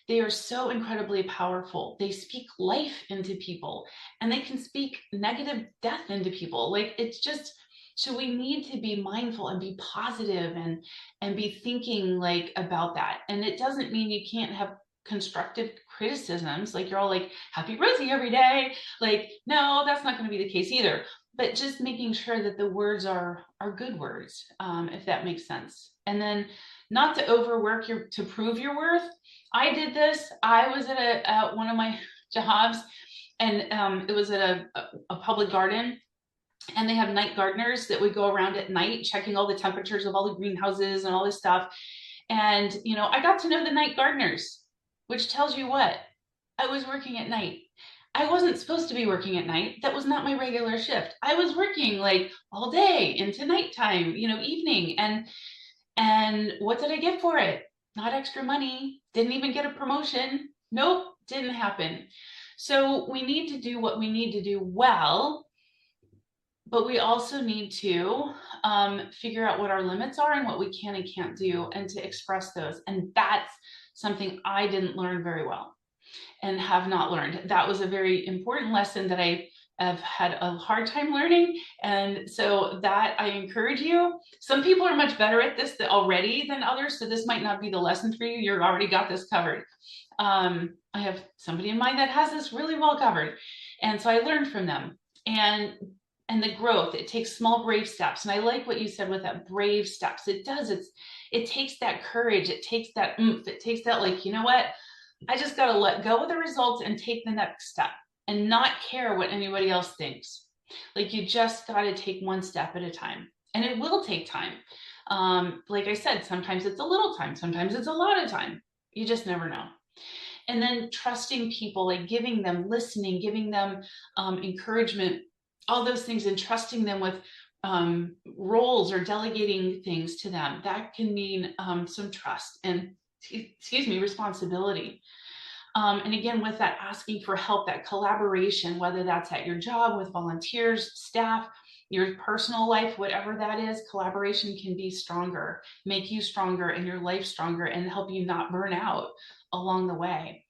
They are so incredibly powerful. They speak life into people and they can speak negative death into people. Like it's just, so we need to be mindful and be positive and be thinking like about that. And it doesn't mean you can't have constructive criticisms. Like you're all like happy Rosie every day. Like, no, that's not going to be the case either. But just making sure that the words are good words, if that makes sense. And then not to overwork to prove your worth. I did this. I was at one of my jobs, and it was at a public garden, and they have night gardeners that would go around at night checking all the temperatures of all the greenhouses and all this stuff. And I got to know the night gardeners, which tells you what? I was working at night. I wasn't supposed to be working at night. That was not my regular shift. I was working like all day into nighttime, evening. And what did I get for it? Not extra money. Didn't even get a promotion. Nope, didn't happen. So we need to do what we need to do well, but we also need to figure out what our limits are and what we can and can't do, and to express those. And that's something I didn't learn very well and have not learned. That was a very important lesson that I have had a hard time learning. And so that I encourage you. Some people are much better at this already than others. So this might not be the lesson for you. You've already got this covered. I have somebody in mind that has this really well covered. And so I learned from them. And the growth, it takes small brave steps. And I like what you said with that brave steps. It takes that courage. It takes that oomph. It takes that, like, you know what? I just got to let go of the results and take the next step and not care what anybody else thinks. Like you just got to take one step at a time, and it will take time. Like I said, sometimes it's a little time, sometimes it's a lot of time. You just never know. And then trusting people, like giving them listening, giving them encouragement, all those things, and trusting them roles or delegating things to them. That can mean some trust and, excuse me, responsibility. And again, with that asking for help, that collaboration, whether that's at your job with volunteers, staff, your personal life, whatever that is, collaboration can be stronger, make you stronger and your life stronger, and help you not burn out along the way.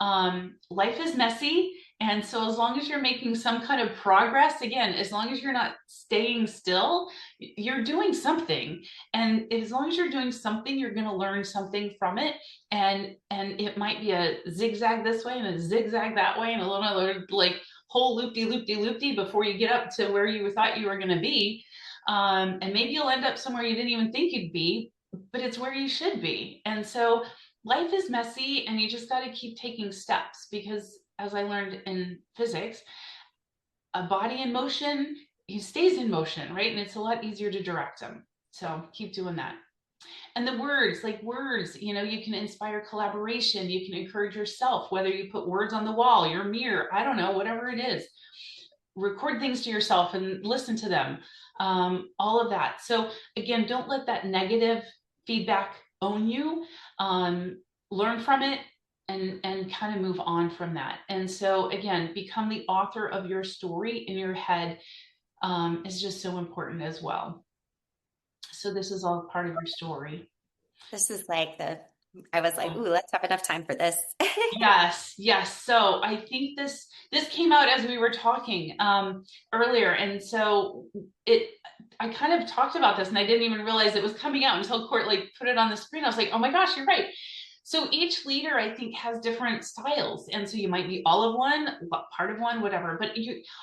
Life is messy. And so, as long as you're making some kind of progress, again, as long as you're not staying still, you're doing something. And as long as you're doing something, you're going to learn something from it. And it might be a zigzag this way and a zigzag that way, and a little other like whole loopy loopy loopy before you get up to where you thought you were going to be. And maybe you'll end up somewhere you didn't even think you'd be, but it's where you should be. And so, life is messy, and you just got to keep taking steps, because as I learned in physics, a body in motion, he stays in motion, right? And it's a lot easier to direct them. So keep doing that. And the words, like words, you can inspire collaboration. You can encourage yourself, whether you put words on the wall, your mirror, I don't know, whatever it is. Record things to yourself and listen to them. All of that. So again, don't let that negative feedback own you. Learn from it, and kind of move on from that. And so again, become the author of your story in your head, is just so important as well. So this is all part of your story. This is like I was like, ooh, let's have enough time for this. Yes, yes. So I think this came out as we were talking earlier, and so it I kind of talked about this, and I didn't even realize it was coming out until Court like put it on the screen. I was like, oh my gosh, you're right. So each leader, I think, has different styles, and so you might be all of one, part of one, whatever. But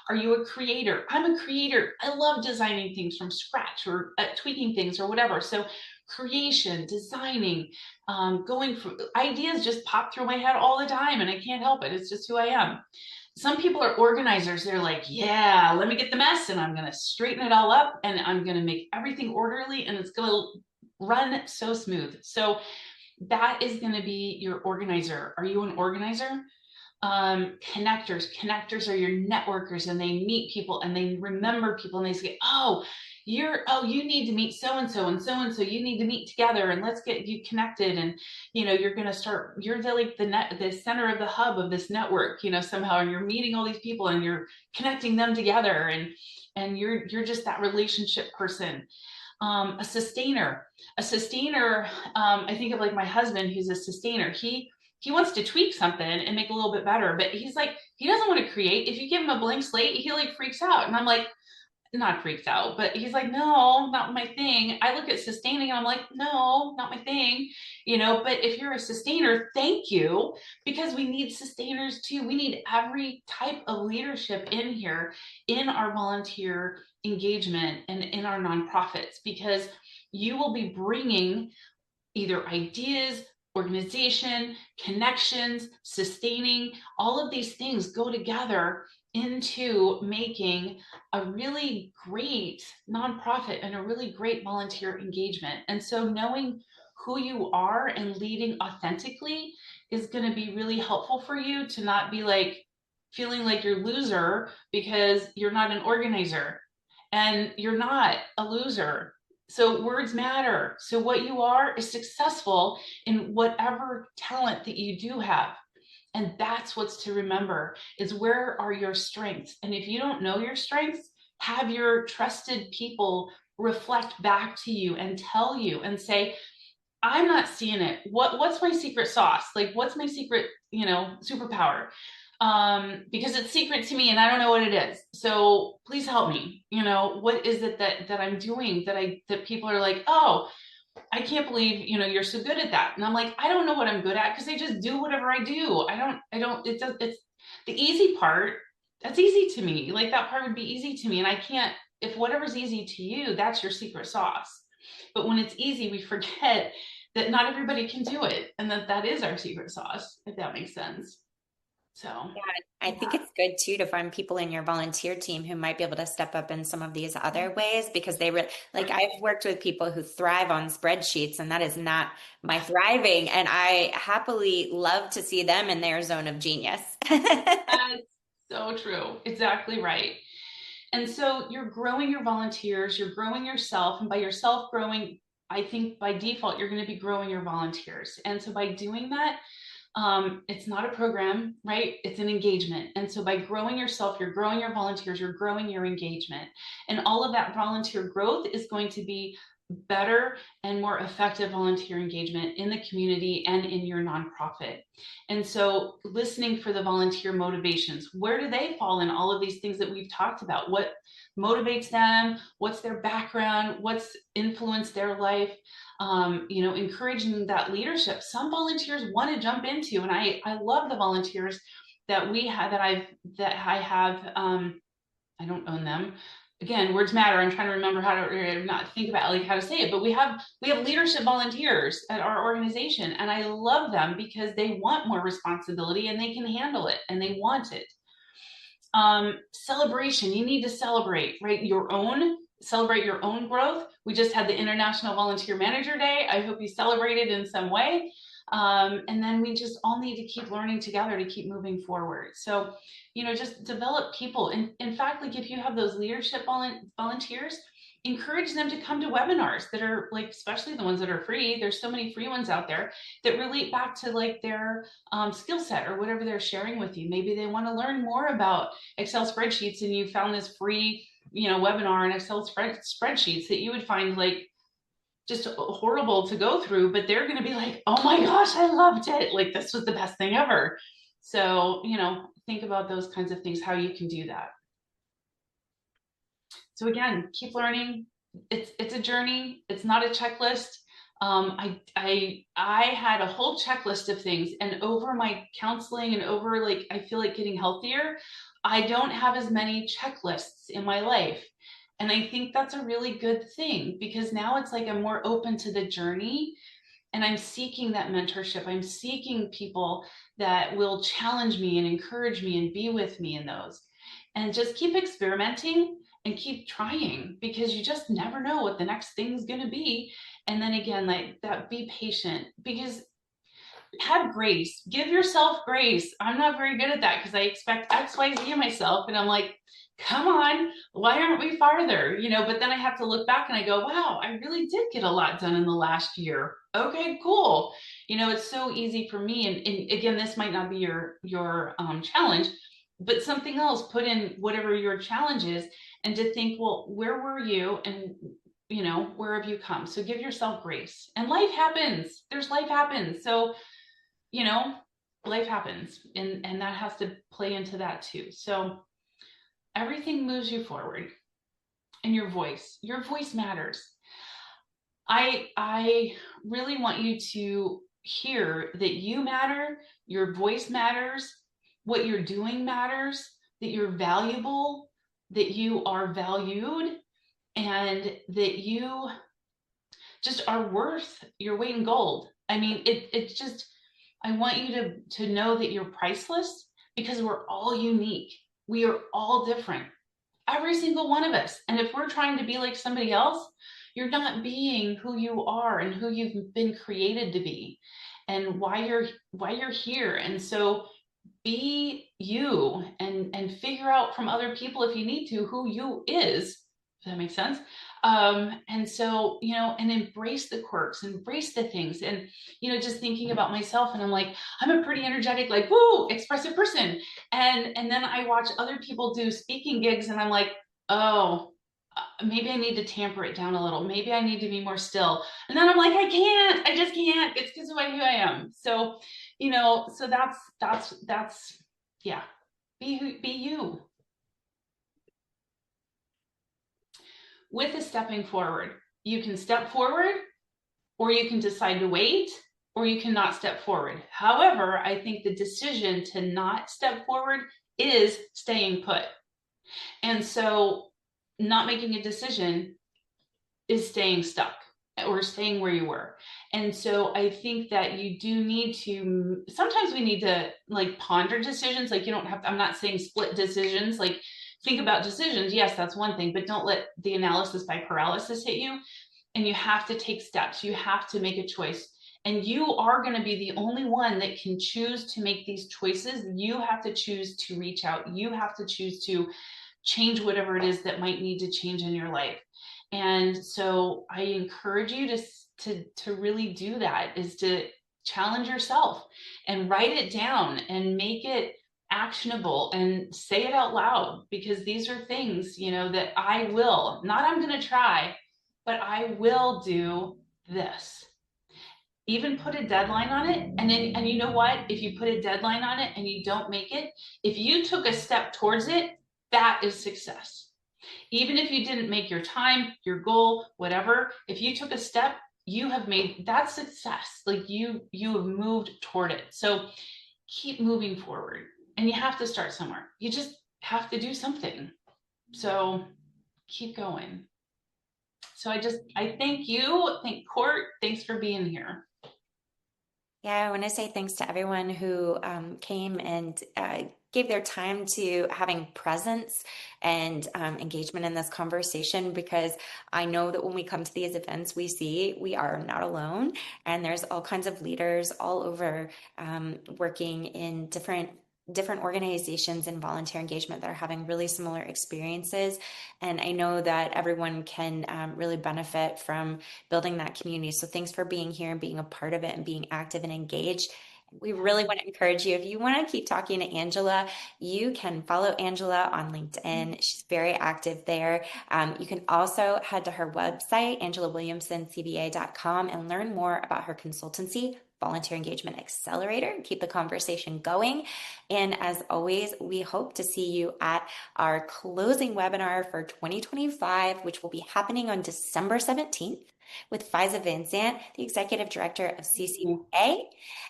are you a creator? I'm a creator. I love designing things from scratch, or tweaking things or whatever. So creation, designing, going for ideas just pop through my head all the time, and I can't help it. It's just who I am. Some people are organizers. They're like, yeah, let me get the mess, and I'm going to straighten it all up, and I'm going to make everything orderly, and it's going to run so smooth. So that is going to be your organizer. Are you an organizer? Connectors are your networkers, and they meet people and they remember people, and they say, you need to meet so and so and so and so, you need to meet together, and let's get you connected. And you're going to start, you're the center of the hub of this network, somehow, and you're meeting all these people and you're connecting them together, and you're just that relationship person. A sustainer. I think of like my husband, who's a sustainer. He wants to tweak something and make a little bit better, but he's like, he doesn't want to create. If you give him a blank slate, he like freaks out. And I'm like, not freaks out, but he's like, no, not my thing. I look at sustaining and I'm like, no, not my thing. But if you're a sustainer, thank you, because we need sustainers too. We need every type of leadership in here, in our volunteer engagement and in our nonprofits, because you will be bringing either ideas, organization, connections, sustaining. All of these things go together into making a really great nonprofit and a really great volunteer engagement. And so knowing who you are and leading authentically is going to be really helpful for you to not be like feeling like you're a loser because you're not an organizer, and you're not a loser. So words matter. So what you are is successful in whatever talent that you do have. And that's what's to remember, is where are your strengths? And if you don't know your strengths, have your trusted people reflect back to you and tell you and say, I'm not seeing it. What's my secret sauce? Like, what's my secret, superpower? Because it's secret to me and I don't know what it is. So please help me. What is it that I'm doing that people are like, oh, I can't believe, you're so good at that. And I'm like, I don't know what I'm good at, because I just do whatever I do. It's the easy part. That's easy to me. Like, that part would be easy to me. And I can't, if whatever's easy to you, that's your secret sauce. But when it's easy, we forget that not everybody can do it, and that is our secret sauce, if that makes sense. So, Yeah, I think yeah. it's good too to find people in your volunteer team who might be able to step up in some of these other ways, because they really, like, I've worked with people who thrive on spreadsheets, and that is not my thriving. And I happily love to see them in their zone of genius. That's so true. Exactly right. And so you're growing your volunteers, you're growing yourself, and by yourself growing, I think by default, you're going to be growing your volunteers. And so by doing that, it's not a program, right? It's an engagement. And so by growing yourself, you're growing your volunteers, you're growing your engagement. And all of that volunteer growth is going to be better and more effective volunteer engagement in the community and in your nonprofit. And so listening for the volunteer motivations, where do they fall in all of these things that we've talked about? What motivates them? What's their background? What's influenced their life? Encouraging that leadership. Some volunteers want to jump into, and I love the volunteers that we have that I have. I don't own them. Again, words matter. I'm trying to remember how to not think about like how to say it, but we have leadership volunteers at our organization, and I love them because they want more responsibility and they can handle it and they want it. Celebration, you need to celebrate, right? Celebrate your own growth. We just had the International Volunteer Manager Day. I hope you celebrated in some way. And then we just all need to keep learning together to keep moving forward. So, just develop people. And in fact, like if you have those leadership volunteers, encourage them to come to webinars that are like, especially the ones that are free. There's so many free ones out there that relate back to like their skill set or whatever they're sharing with you. Maybe they want to learn more about Excel spreadsheets and you found this free, webinar on Excel spreadsheets that you would find like just horrible to go through, but they're going to be like, oh my gosh, I loved it. Like this was the best thing ever. So, think about those kinds of things, how you can do that. So again, keep learning. It's a journey. It's not a checklist. I had a whole checklist of things, and over my counseling and over like I feel like getting healthier, I don't have as many checklists in my life. And I think that's a really good thing because now it's like I'm more open to the journey and I'm seeking that mentorship. I'm seeking people that will challenge me and encourage me and be with me in those. And just keep experimenting and keep trying because you just never know what the next thing's going to be. And then again, like that, be patient because have grace, give yourself grace. I'm not very good at that because I expect XYZ of myself. And I'm like, come on, why aren't we farther? But then I have to look back and I go, wow, I really did get a lot done in the last year. Okay, cool. It's so easy for me. And again, this might not be your challenge, but something else, put in whatever your challenge is and to think, well, where were you? And where have you come? So give yourself grace. And life happens. Life happens. So, life happens. And that has to play into that too. So everything moves you forward. And your voice matters. I really want you to hear that you matter, your voice matters, what you're doing matters, that you're valuable, that you are valued, and that you just are worth your weight in gold. I mean, it's just, I want you to know that you're priceless because we're all unique. We are all different, every single one of us. And if we're trying to be like somebody else, you're not being who you are and who you've been created to be and why you're here. And so be you and figure out from other people if you need to who you is, if that makes sense. And so, and embrace the quirks, embrace the things. And, just thinking about myself and I'm like, I'm a pretty energetic, like, woo, expressive person. And then I watch other people do speaking gigs and I'm like, oh, maybe I need to tamper it down a little. Maybe I need to be more still. And then I'm like, I just can't. It's because of who I am. So, so that's, yeah, be you. With a stepping forward, you can step forward or you can decide to wait or you cannot step forward. However, I think the decision to not step forward is staying put. And so not making a decision is staying stuck or staying where you were. And so I think that you do need to, sometimes we need to like ponder decisions. Like I'm not saying split decisions, like think about decisions. Yes, that's one thing, but don't let the analysis by paralysis hit you. And you have to take steps. You have to make a choice. And you are going to be the only one that can choose to make these choices. You have to choose to reach out. You have to choose to change whatever it is that might need to change in your life. And so I encourage you to really do that, is to challenge yourself and write it down and make it actionable and say it out loud, because these are things, that I will, not I'm going to try, but I will do this. Even put a deadline on it. And you know what? If you put a deadline on it and you don't make it, if you took a step towards it, that is success. Even if you didn't make your time, your goal, whatever, if you took a step, you have made that success. Like you have moved toward it. So keep moving forward. And you have to start somewhere. You just have to do something. So keep going. So I thank you. Thank Court. Thanks for being here. Yeah, I want to say thanks to everyone who came and gave their time to having presence and engagement in this conversation, because I know that when we come to these events, we are not alone, and there's all kinds of leaders all over working in different organizations and volunteer engagement that are having really similar experiences. And I know that everyone can really benefit from building that community. So thanks for being here and being a part of it and being active and engaged. We really want to encourage you. If you want to keep talking to Angela, you can follow Angela on LinkedIn. She's very active there. You can also head to her website, angelawilliamsoncba.com, and learn more about her consultancy, Volunteer Engagement Accelerator, and keep the conversation going. And as always, we hope to see you at our closing webinar for 2025, which will be happening on December 17th with Fiza Van Zant, the Executive Director of CCA.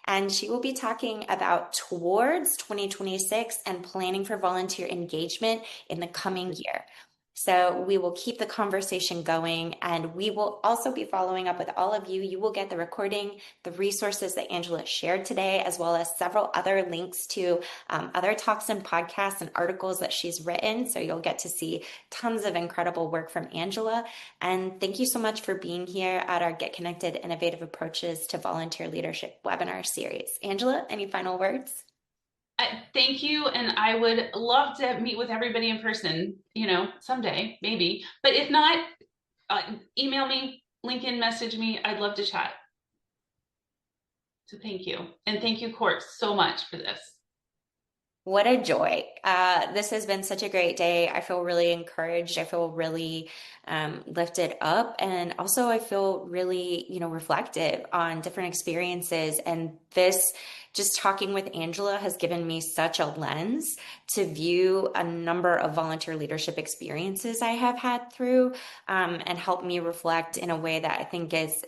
And she will be talking about towards 2026 and planning for volunteer engagement in the coming year. So we will keep the conversation going, and we will also be following up with all of you. You will get the recording, the resources that Angela shared today, as well as several other links to other talks and podcasts and articles that she's written. So you'll get to see tons of incredible work from Angela. And thank you so much for being here at our Get Connected Innovative Approaches to Volunteer Leadership webinar series. Angela, any final words? Thank you. And I would love to meet with everybody in person, someday, maybe. But if not, email me, LinkedIn message me. I'd love to chat. So thank you. And thank you, Court, so much for this. What a joy. This has been such a great day. I feel really encouraged. I feel really lifted up. And also I feel really, reflective on different experiences. And this, just talking with Angela, has given me such a lens to view a number of volunteer leadership experiences I have had through, and help me reflect in a way that I think is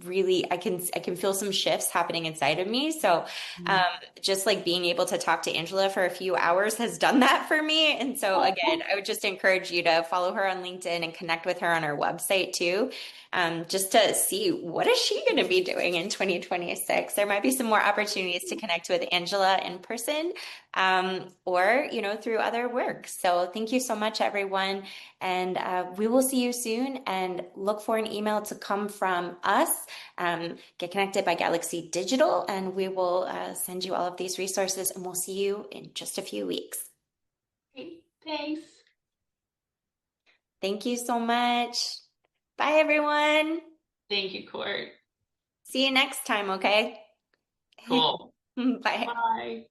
really, I can feel some shifts happening inside of me. So just like being able to talk to Angela for a few hours has done that for me. And so again, I would just encourage you to follow her on LinkedIn and connect with her on her website too, just to see what is she going to be doing in 2026. There might be some more opportunities to connect with Angela in person, or, through other work. So thank you so much, everyone. And we will see you soon, and look for an email to come from us. Get Connected by Galaxy Digital, and we will send you all of these resources, and we'll see you in just a few weeks. Great. Thanks. Thank you so much. Bye, everyone. Thank you, Court. See you next time, okay? Cool. Bye. Bye.